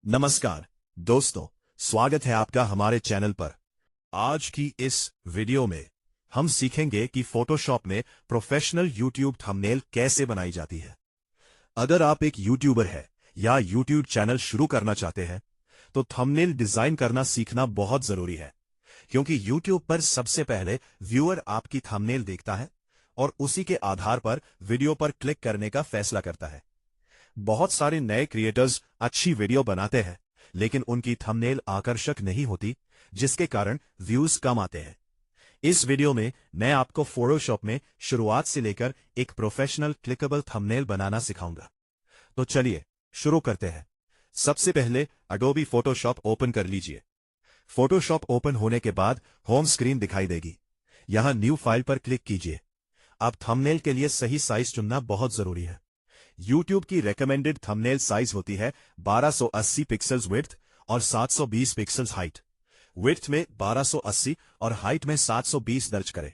नमस्कार दोस्तों, स्वागत है आपका हमारे चैनल पर। आज की इस वीडियो में हम सीखेंगे कि फोटोशॉप में प्रोफेशनल यूट्यूब थंबनेल कैसे बनाई जाती है। अगर आप एक यूट्यूबर है या यूट्यूब चैनल शुरू करना चाहते हैं तो थंबनेल डिजाइन करना सीखना बहुत जरूरी है, क्योंकि यूट्यूब पर सबसे पहले व्यूअर आपकी थंबनेल देखता है और उसी के आधार पर वीडियो पर क्लिक करने का फैसला करता है। बहुत सारे नए क्रिएटर्स अच्छी वीडियो बनाते हैं, लेकिन उनकी थंबनेल आकर्षक नहीं होती, जिसके कारण व्यूज कम आते हैं। इस वीडियो में मैं आपको फोटोशॉप में शुरुआत से लेकर एक प्रोफेशनल क्लिकेबल थंबनेल बनाना सिखाऊंगा। तो चलिए शुरू करते हैं। सबसे पहले अडोबी फोटोशॉप ओपन कर लीजिए। फोटोशॉप ओपन होने के बाद होम स्क्रीन दिखाई देगी। यहां न्यू फाइल पर क्लिक कीजिए। अब थंबनेल के लिए सही साइज चुनना बहुत जरूरी है। YouTube की रेकमेंडेड थंबनेल साइज होती है 1280 पिक्सल्स विड्थ और 720 पिक्सल्स हाइट। विड्थ में 1280 और हाइट में 720 दर्ज करें।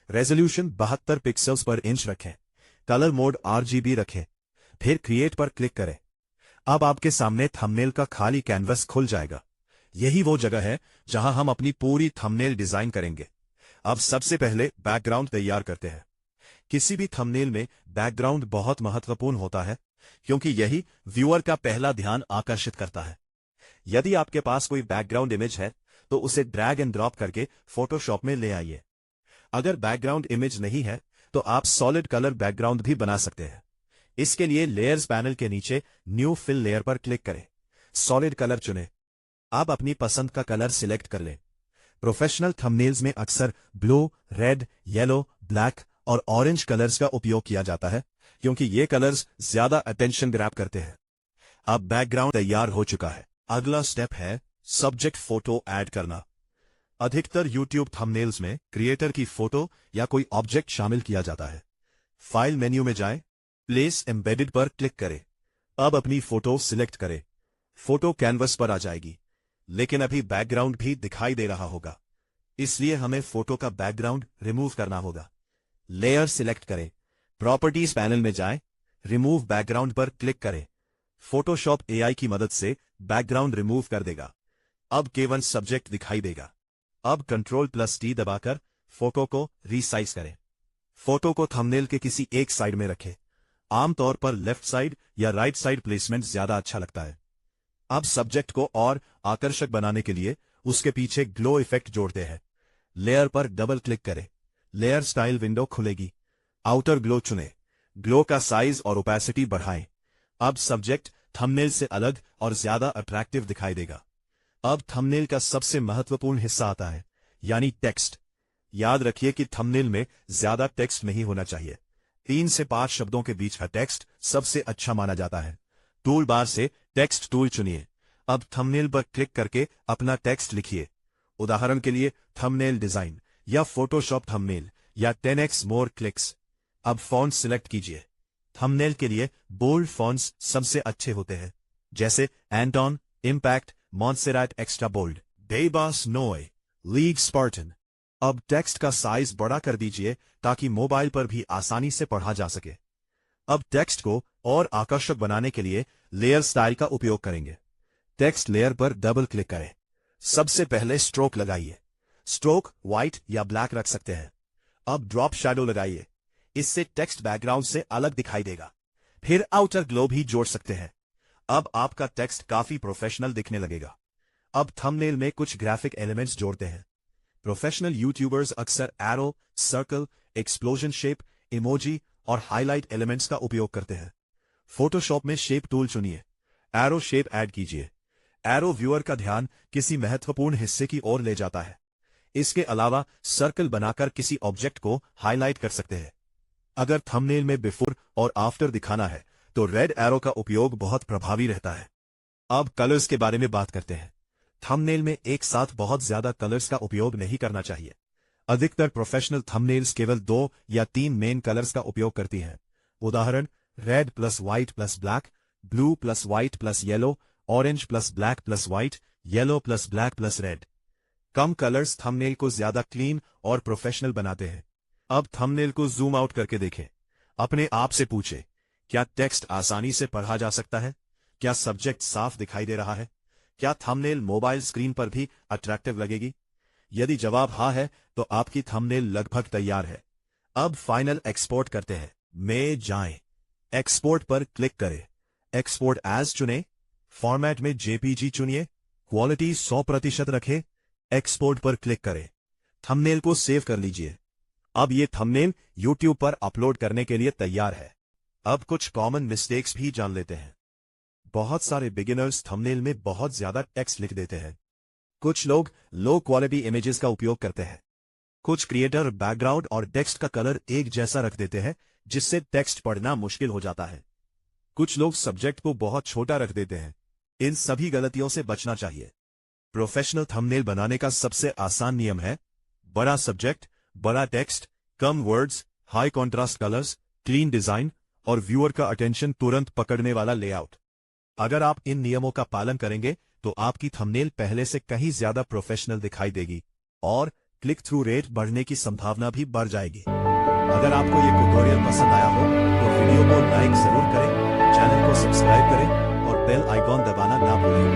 रेजोल्यूशन 72 पिक्सल्स पर इंच रखें। कलर मोड RGB रखें। फिर क्रिएट पर क्लिक करें। अब आपके सामने थंबनेल का खाली कैनवस खुल जाएगा। यही वो जगह है जहां हम अपनी पूरी थंबनेल डिजाइन करेंगे। अब सबसे पहले बैकग्राउंड तैयार करते हैं। किसी भी थंबनेल में बैकग्राउंड बहुत महत्वपूर्ण होता है, क्योंकि यही व्यूअर का पहला ध्यान आकर्षित करता है। यदि आपके पास कोई बैकग्राउंड इमेज है तो उसे ड्रैग एंड ड्रॉप करके फोटोशॉप में ले आइए। अगर बैकग्राउंड इमेज नहीं है तो आप सॉलिड कलर बैकग्राउंड भी बना सकते हैं। इसके लिए लेयर्स पैनल के नीचे न्यू फिल लेयर पर क्लिक करें। सॉलिड कलर चुनें। आप अपनी पसंद का कलर सिलेक्ट कर लें। प्रोफेशनल थंबनेल्स में अक्सर ब्लू, रेड, येलो, ब्लैक और ऑरेंज कलर्स का उपयोग किया जाता है, क्योंकि ये कलर्स ज्यादा अटेंशन ग्रैब करते हैं। अब बैकग्राउंड तैयार हो चुका है। अगला स्टेप है सब्जेक्ट फोटो ऐड करना। अधिकतर यूट्यूब थंबनेल्स में क्रिएटर की फोटो या कोई ऑब्जेक्ट शामिल किया जाता है। फाइल मेन्यू में जाएं, प्लेस एम्बेडेड पर क्लिक करें। अब अपनी फोटो सिलेक्ट करें। फोटो कैनवस पर आ जाएगी, लेकिन अभी बैकग्राउंड भी दिखाई दे रहा होगा, इसलिए हमें फोटो का बैकग्राउंड रिमूव करना होगा। लेयर सिलेक्ट करें। प्रॉपर्टीज पैनल में जाएं, रिमूव बैकग्राउंड पर क्लिक करें। फोटोशॉप AI की मदद से बैकग्राउंड रिमूव कर देगा। अब केवल सब्जेक्ट दिखाई देगा। अब Ctrl+T दबाकर फोटो को रीसाइज करें। फोटो को थंबनेल के किसी एक साइड में रखें। आमतौर पर लेफ्ट साइड या राइट साइड प्लेसमेंट ज्यादा अच्छा लगता है। अब सब्जेक्ट को और आकर्षक बनाने के लिए उसके पीछे ग्लो इफेक्ट जोड़ते हैं। लेयर पर डबल क्लिक करें। लेयर स्टाइल विंडो खुलेगी। आउटर ग्लो चुनें। ग्लो का साइज और ओपेसिटी बढ़ाएं। अब सब्जेक्ट थंबनेल से अलग और ज्यादा अट्रैक्टिव दिखाई देगा। अब थंबनेल का सबसे महत्वपूर्ण हिस्सा आता है, यानी टेक्स्ट। याद रखिए कि थंबनेल में ज्यादा टेक्स्ट नहीं होना चाहिए। 3 से 5 शब्दों के बीच का टेक्स्ट सबसे अच्छा माना जाता है। टूल बार से टेक्स्ट टूल चुनिए। अब थंबनेल पर क्लिक करके अपना टेक्स्ट लिखिए। उदाहरण के लिए थंबनेल डिजाइन या फोटोशॉप थंबनेल या 10x मोर क्लिक्स। अब फॉन्ट सिलेक्ट कीजिए। थंबनेल के लिए बोल्ड फॉन्ट्स सबसे अच्छे होते हैं, जैसे एंटॉन, इम्पैक्ट, मॉन्सेराट एक्स्ट्रा बोल्ड, डेबास नोए, लीग स्पार्टन। अब टेक्स्ट का साइज बड़ा कर दीजिए ताकि मोबाइल पर भी आसानी से पढ़ा जा सके। अब टेक्स्ट को और आकर्षक बनाने के लिए लेयर स्टाइल का उपयोग करेंगे। टेक्स्ट लेयर पर डबल क्लिक करें। सबसे पहले स्ट्रोक लगाइए। स्ट्रोक व्हाइट या ब्लैक रख सकते हैं। अब ड्रॉप शैडो लगाइए। इससे टेक्स्ट बैकग्राउंड से अलग दिखाई देगा। फिर आउटर ग्लो भी जोड़ सकते हैं। अब आपका टेक्स्ट काफी प्रोफेशनल दिखने लगेगा। अब थंबनेल में कुछ ग्राफिक एलिमेंट्स जोड़ते हैं। प्रोफेशनल यूट्यूबर्स अक्सर arrow, circle, explosion shape, emoji और हाईलाइट एलिमेंट्स का उपयोग करते हैं। फोटोशॉप में शेप टूल चुनिए। एरो शेप ऐड कीजिए। एरो व्यूअर का ध्यान किसी महत्वपूर्ण हिस्से की ओर ले जाता है। इसके अलावा सर्कल बनाकर किसी ऑब्जेक्ट को हाईलाइट कर सकते हैं। अगर थंबनेल में बिफोर और आफ्टर दिखाना है तो रेड एरो का उपयोग बहुत प्रभावी रहता है। अब कलर्स के बारे में बात करते हैं। थंबनेल में एक साथ बहुत ज्यादा कलर्स का उपयोग नहीं करना चाहिए। अधिकतर प्रोफेशनल थंबनेल्स केवल 2 या 3 मेन कलर्स का उपयोग करती हैं। उदाहरण red plus white plus black, blue plus white plus yellow, orange plus black plus white, yellow plus black plus red. कम कलर्स थंबनेल को ज्यादा क्लीन और प्रोफेशनल बनाते हैं। अब थंबनेल को जूम आउट करके देखें। अपने आप से पूछें, क्या टेक्स्ट आसानी से पढ़ा जा सकता है? क्या सब्जेक्ट साफ दिखाई दे रहा है? क्या थंबनेल मोबाइल स्क्रीन पर भी अट्रैक्टिव लगेगी? यदि जवाब हाँ है तो आपकी थंबनेल लगभग तैयार है। अब फाइनल एक्सपोर्ट करते हैं। में जाएं, एक्सपोर्ट पर क्लिक करें, एक्सपोर्ट एज चुनें, फॉर्मेट में जेपीजी चुनिए, क्वालिटी 100% रखें, एक्सपोर्ट पर क्लिक करें, थंबनेल को सेव कर लीजिए। अब ये थंबनेल यूट्यूब पर अपलोड करने के लिए तैयार है। अब कुछ कॉमन मिस्टेक्स भी जान लेते हैं। बहुत सारे बिगिनर्स थंबनेल में बहुत ज्यादा टेक्स्ट लिख देते हैं। कुछ लोग लो क्वालिटी इमेजेस का उपयोग करते हैं। कुछ क्रिएटर बैकग्राउंड और टेक्स्ट का कलर एक जैसा रख देते हैं, जिससे टेक्स्ट पढ़ना मुश्किल हो जाता है। कुछ लोग सब्जेक्ट को बहुत छोटा रख देते हैं। इन सभी गलतियों से बचना चाहिए। प्रोफेशनल थंबनेल बनाने का सबसे आसान नियम है बड़ा सब्जेक्ट, बड़ा टेक्स्ट, कम words, high contrast colours, clean design और व्यूअर का अटेंशन तुरंत पकड़ने वाला लेआउट। अगर आप इन नियमों का पालन करेंगे तो आपकी थंबनेल पहले से कहीं ज्यादा प्रोफेशनल दिखाई देगी और क्लिक थ्रू रेट बढ़ने की संभावना भी बढ़ जाएगी। अगर आपको ये ट्यूटोरियल पसंद आया हो तो वीडियो को लाइक जरूर करें, चैनल को सब्सक्राइब करें और बेल आइकॉन दबाना ना भूलें।